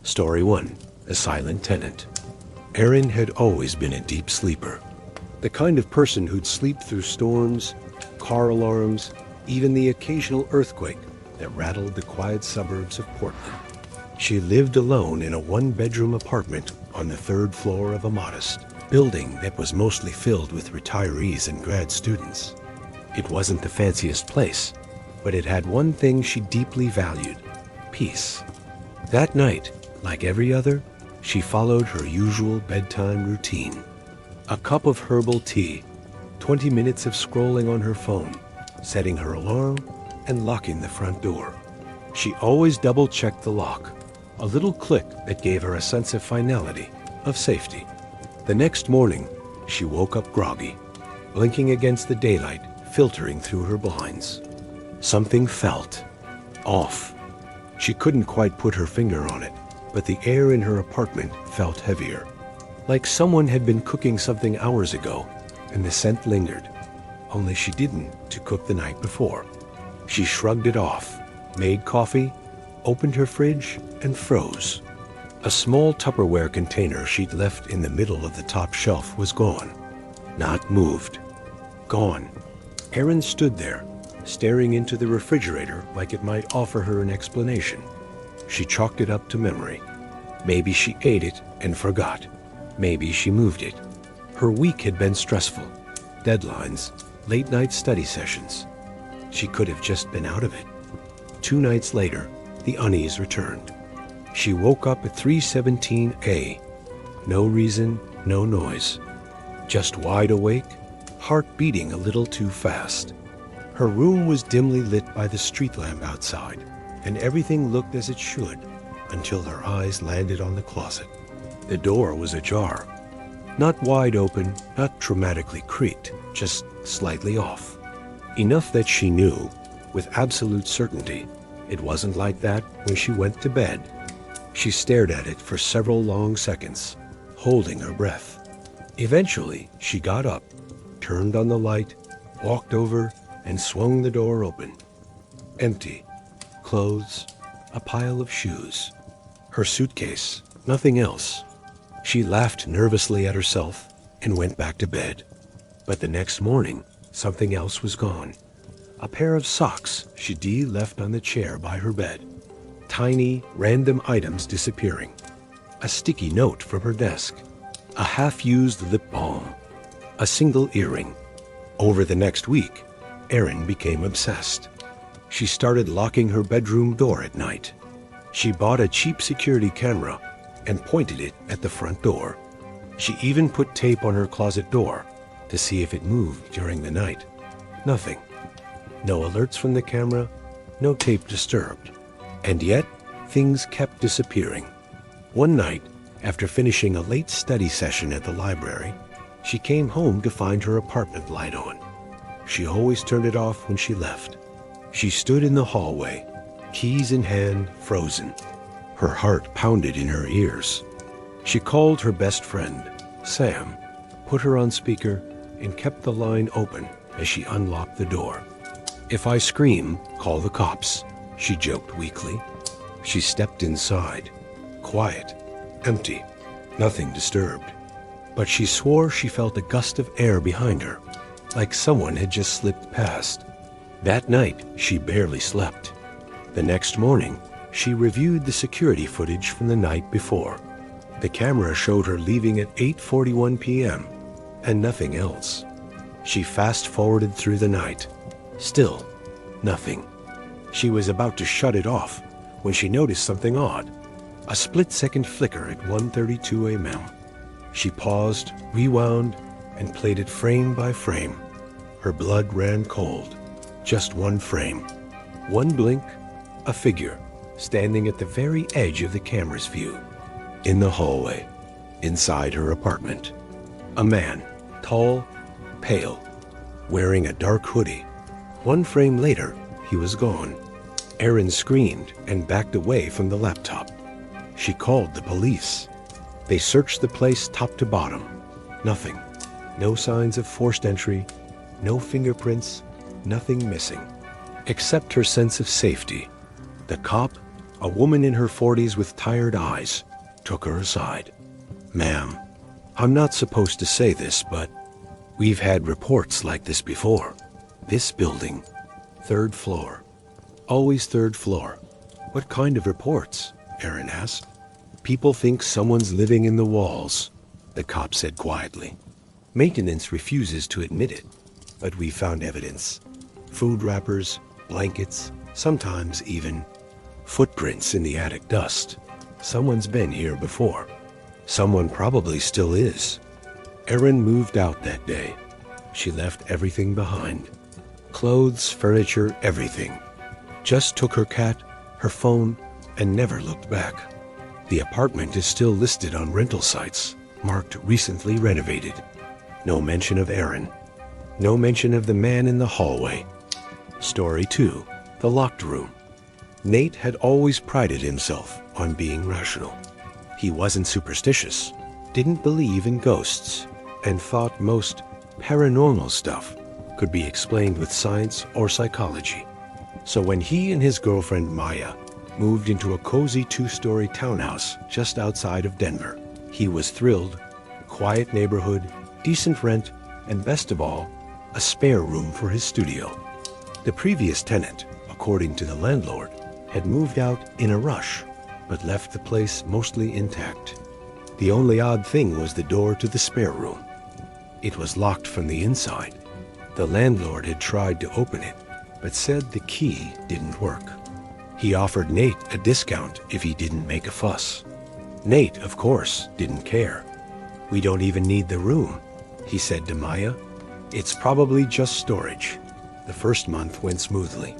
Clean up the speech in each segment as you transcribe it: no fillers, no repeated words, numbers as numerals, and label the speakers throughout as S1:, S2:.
S1: Story 1. A Silent Tenant. Erin had always been a deep sleeper. The kind of person who'd sleep through storms, car alarms, even the occasional earthquake that rattled the quiet suburbs of Portland. She lived alone in a one-bedroom apartment on the third floor of a modest building that was mostly filled with retirees and grad students. It wasn't the fanciest place, but it had one thing she deeply valued: peace. That night, like every other, she followed her usual bedtime routine. A cup of herbal tea, 20 minutes of scrolling on her phone, setting her alarm, and locking the front door. She always double-checked the lock, a little click that gave her a sense of finality, of safety. The next morning, she woke up groggy, blinking against the daylight filtering through her blinds. Something felt off. She couldn't quite put her finger on it, but the air in her apartment felt heavier, like someone had been cooking something hours ago, and the scent lingered, only she didn't to cook the night before. She shrugged it off, made coffee, opened her fridge, and froze. A small Tupperware container she'd left in the middle of the top shelf was gone. Not moved. Gone. Erin stood there, staring into the refrigerator like it might offer her an explanation. She chalked it up to memory. Maybe she ate it and forgot. Maybe she moved it. Her week had been stressful. Deadlines, late-night study sessions. She could have just been out of it. 2 nights later, the unease returned. She woke up at 3:17 a.m. No reason, no noise. Just wide awake, heart beating a little too fast. Her room was dimly lit by the street lamp outside, and everything looked as it should until her eyes landed on the closet. The door was ajar. Not wide open, not dramatically creaked, just slightly off. Enough that she knew, with absolute certainty, it wasn't like that when she went to bed. She stared at it for several long seconds, holding her breath. Eventually, she got up, turned on the light, walked over, and swung the door open. Empty. Clothes, a pile of shoes. Her suitcase, nothing else. She laughed nervously at herself and went back to bed. But the next morning, something else was gone. A pair of socks she'd left on the chair by her bed. Tiny, random items disappearing. A sticky note from her desk. A half-used lip balm. A single earring. Over the next week, Erin became obsessed. She started locking her bedroom door at night. She bought a cheap security camera and pointed it at the front door. She even put tape on her closet door to see if it moved during the night. Nothing. No alerts from the camera, no tape disturbed. And yet, things kept disappearing. One night, after finishing a late study session at the library, she came home to find her apartment light on. She always turned it off when she left. She stood in the hallway, keys in hand, frozen. Her heart pounded in her ears. She called her best friend, Sam, put her on speaker, and kept the line open as she unlocked the door. "If I scream, call the cops," she joked weakly. She stepped inside. Quiet, empty, nothing disturbed. But she swore she felt a gust of air behind her, like someone had just slipped past. That night, she barely slept. The next morning, she reviewed the security footage from the night before. The camera showed her leaving at 8:41 p.m., and nothing else. She fast-forwarded through the night. Still, nothing. She was about to shut it off when she noticed something odd. A split-second flicker at 1:32 a.m. She paused, rewound, and played it frame by frame. Her blood ran cold. Just one frame. One blink, a figure, standing at the very edge of the camera's view. In the hallway, inside her apartment. A man, tall, pale, wearing a dark hoodie. One frame later, he was gone. Erin screamed and backed away from the laptop. She called the police. They searched the place top to bottom. Nothing. No signs of forced entry, no fingerprints, nothing missing. Except her sense of safety. The cop, A woman in her 40s with tired eyes took her aside. "Ma'am, I'm not supposed to say this, but we've had reports like this before. This building, 3rd floor. Always 3rd floor." "What kind of reports?" Erin asked. "People think someone's living in the walls," the cop said quietly. "Maintenance refuses to admit it, but we found evidence. Food wrappers, blankets, sometimes even footprints in the attic dust. Someone's been here before. Someone probably still is." Erin moved out that day. She left everything behind. Clothes, furniture, everything. Just took her cat, her phone, and never looked back. The apartment is still listed on rental sites, marked recently renovated. No mention of Erin. No mention of the man in the hallway. Story 2. The Locked Room. Nate had always prided himself on being rational. He wasn't superstitious, didn't believe in ghosts, and thought most paranormal stuff could be explained with science or psychology. So when he and his girlfriend Maya moved into a cozy 2-story townhouse just outside of Denver, he was thrilled. Quiet neighborhood, decent rent, and best of all, a spare room for his studio. The previous tenant, according to the landlord, had moved out in a rush, but left the place mostly intact. The only odd thing was the door to the spare room. It was locked from the inside. The landlord had tried to open it, but said the key didn't work. He offered Nate a discount if he didn't make a fuss. Nate, of course, didn't care. "We don't even need the room," he said to Maya. "It's probably just storage." The first month went smoothly.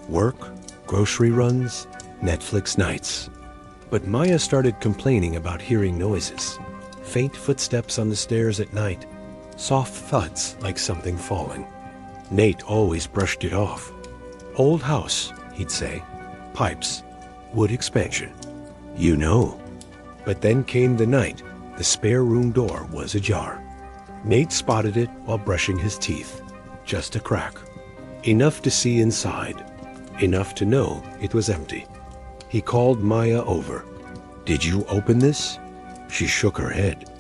S1: Work, grocery runs, Netflix nights. But Maya started complaining about hearing noises. Faint footsteps on the stairs at night, soft thuds like something falling. Nate always brushed it off. "Old house," he'd say. "Pipes. Wood expansion. You know." But then came the night the spare room door was ajar. Nate spotted it while brushing his teeth. Just a crack. Enough to see inside. Enough to know it was empty. He called Maya over. "Did you open this?" She shook her head.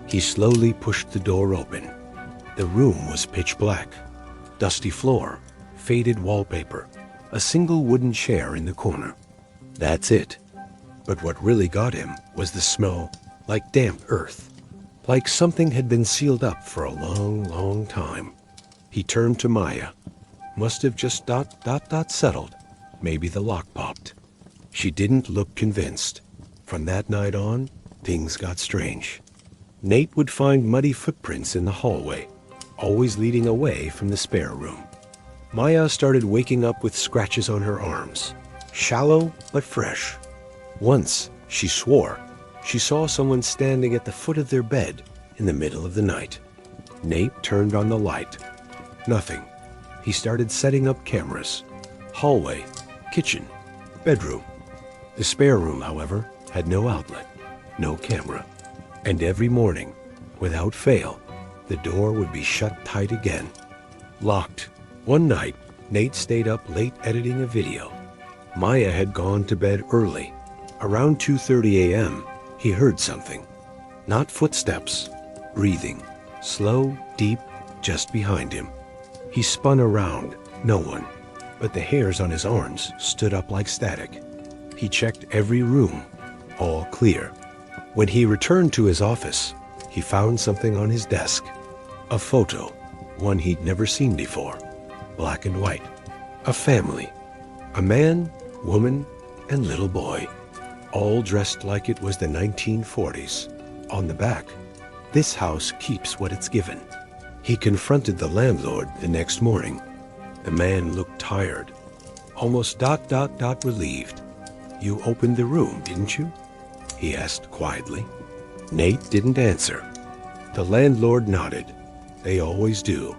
S1: He slowly pushed the door open. The room was pitch black. Dusty floor, faded wallpaper, a single wooden chair in the corner. That's it. But what really got him was the smell, like damp earth. Like something had been sealed up for a long, long time. He turned to Maya. Must have just settled. Maybe the lock popped. She didn't look convinced. From that night on, things got strange. Nate would find muddy footprints in the hallway, always leading away from the spare room. Maya started waking up with scratches on her arms, shallow but fresh. Once, she swore, she saw someone standing at the foot of their bed in the middle of the night. Nate turned on the light. Nothing. He started setting up cameras. Hallway, kitchen, bedroom. The spare room, however, had no outlet, no camera. And every morning, without fail, the door would be shut tight again. Locked. One night, Nate stayed up late editing a video. Maya had gone to bed early. Around 2:30 a.m., he heard something. Not footsteps, breathing, slow, deep, just behind him. He spun around, no one, but the hairs on his arms stood up like static. He checked every room, all clear. When he returned to his office, he found something on his desk. A photo, one he'd never seen before, black and white. A family, a man, woman, and little boy, all dressed like it was the 1940s. On the back, "This house keeps what it's given." He confronted the landlord the next morning. The man looked tired, almost relieved. "You opened the room, didn't you?" he asked quietly. Nate didn't answer. The landlord nodded. "They always do.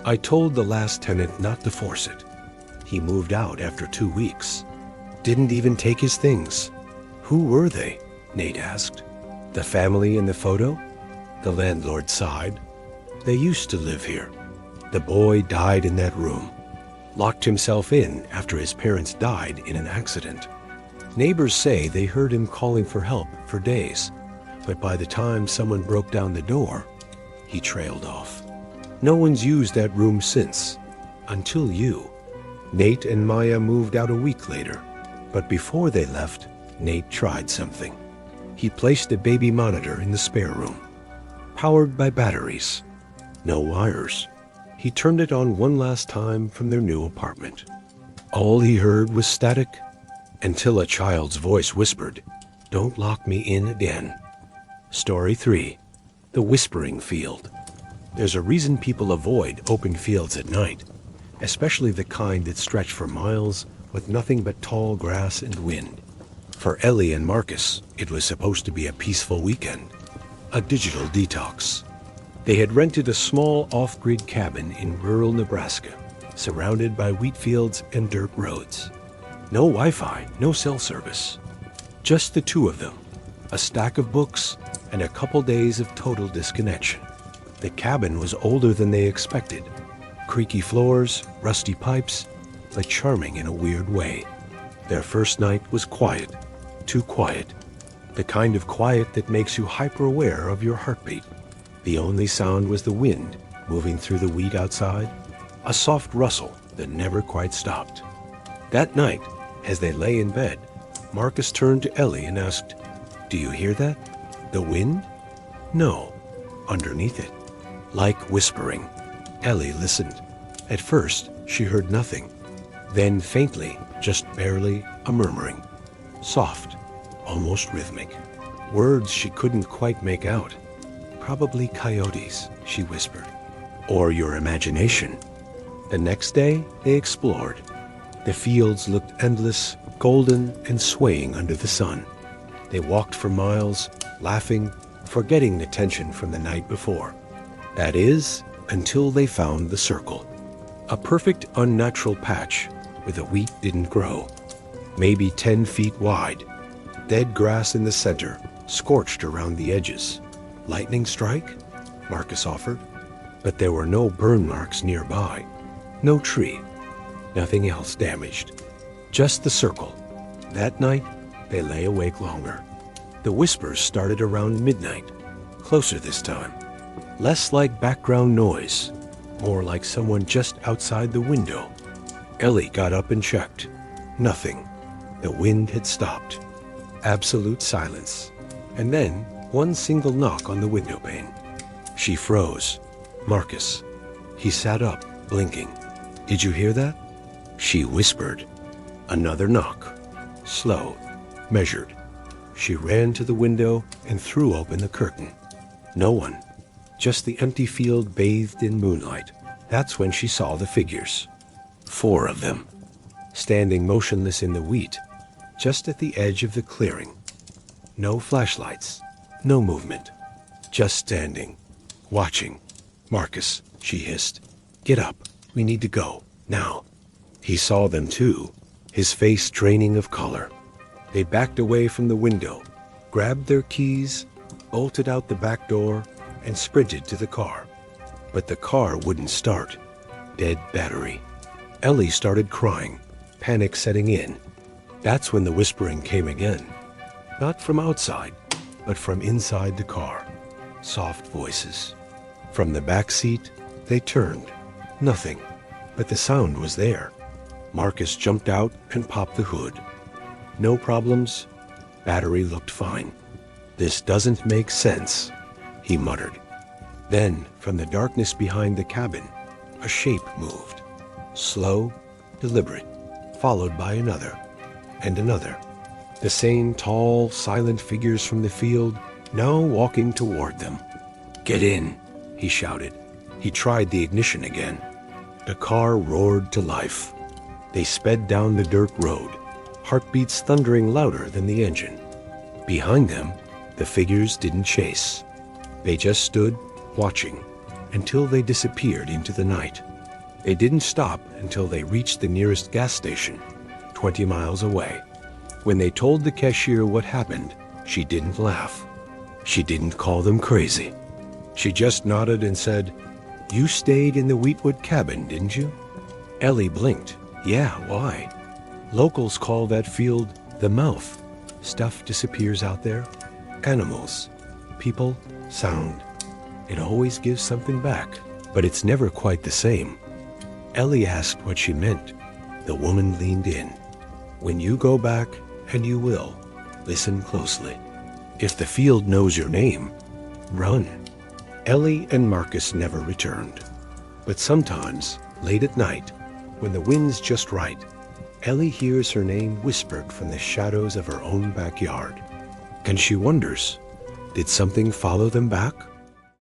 S1: I told the last tenant not to force it. He moved out after 2 weeks. Didn't even take his things." "Who were they?" Nate asked. "The family in the photo?" The landlord sighed. "They used to live here. The boy died in that room. Locked himself in after his parents died in an accident. Neighbors say they heard him calling for help for days, but by the time someone broke down the door, he trailed off. No one's used that room since, until you. Nate and Maya moved out a week later, but before they left, Nate tried something. He placed a baby monitor in the spare room, powered by batteries. No wires. He turned it on one last time from their new apartment. All he heard was static, until a child's voice whispered, "Don't lock me in again." Story 3. The Whispering Field. There's a reason people avoid open fields at night, especially the kind that stretch for miles with nothing but tall grass and wind. For Ellie and Marcus, it was supposed to be a peaceful weekend, a digital detox. They had rented a small off-grid cabin in rural Nebraska, surrounded by wheat fields and dirt roads. No Wi-Fi, no cell service. Just the two of them, a stack of books, and a couple days of total disconnection. The cabin was older than they expected. Creaky floors, rusty pipes, but charming in a weird way. Their first night was quiet, too quiet. The kind of quiet that makes you hyper-aware of your heartbeat. The only sound was the wind moving through the wheat outside, a soft rustle that never quite stopped. That night, as they lay in bed, Marcus turned to Ellie and asked, "Do you hear that? The wind?" "No." Underneath it, like whispering. Ellie listened. At first, she heard nothing. Then faintly, just barely, a murmuring. Soft, almost rhythmic. Words she couldn't quite make out. "Probably coyotes," she whispered. "Or your imagination." The next day, they explored. The fields looked endless, golden, and swaying under the sun. They walked for miles, laughing, forgetting the tension from the night before. That is, until they found the circle. A perfect unnatural patch where the wheat didn't grow. Maybe 10 feet wide. Dead grass in the center, scorched around the edges. "Lightning strike?" Marcus offered. But there were no burn marks nearby. No tree. Nothing else damaged. Just the circle. That night, they lay awake longer. The whispers started around midnight. Closer this time. Less like background noise. More like someone just outside the window. Ellie got up and checked. Nothing. The wind had stopped. Absolute silence. And then, one single knock on the window pane. She froze. Marcus. He sat up, blinking. "Did you hear that?" She whispered. Another knock. Slow. Measured. She ran to the window and threw open the curtain. No one. Just the empty field bathed in moonlight. That's when she saw the figures. 4 of them. Standing motionless in the wheat, just at the edge of the clearing. No flashlights. No movement. Just standing. Watching. "Marcus," she hissed. "Get up. We need to go. Now." He saw them too, his face draining of color. They backed away from the window, grabbed their keys, bolted out the back door, and sprinted to the car. But the car wouldn't start. Dead battery. Ellie started crying, panic setting in. That's when the whispering came again. Not from outside, but from inside the car. Soft voices. From the back seat, they turned. Nothing, but the sound was there. Marcus jumped out and popped the hood. No problems. Battery looked fine. "This doesn't make sense," he muttered. Then, from the darkness behind the cabin, a shape moved. Slow, deliberate, followed by another, and another. The same tall, silent figures from the field, now walking toward them. "Get in," he shouted. He tried the ignition again. The car roared to life. They sped down the dirt road, heartbeats thundering louder than the engine. Behind them, the figures didn't chase. They just stood, watching, until they disappeared into the night. They didn't stop until they reached the nearest gas station, 20 miles away. When they told the cashier what happened, she didn't laugh. She didn't call them crazy. She just nodded and said, "You stayed in the Wheatwood cabin, didn't you?" Ellie blinked. "Yeah, why?" "Locals call that field The mouth. Stuff disappears out there. Animals, people, sound. It always gives something back, but it's never quite the same. Ellie asked what she meant. The woman leaned in. When you go back, and you will, listen closely. If the field knows your name, run. Ellie and Marcus never returned. But sometimes, late at night, when the wind's just right, Ellie hears her name whispered from the shadows of her own backyard. And she wonders, did something follow them back?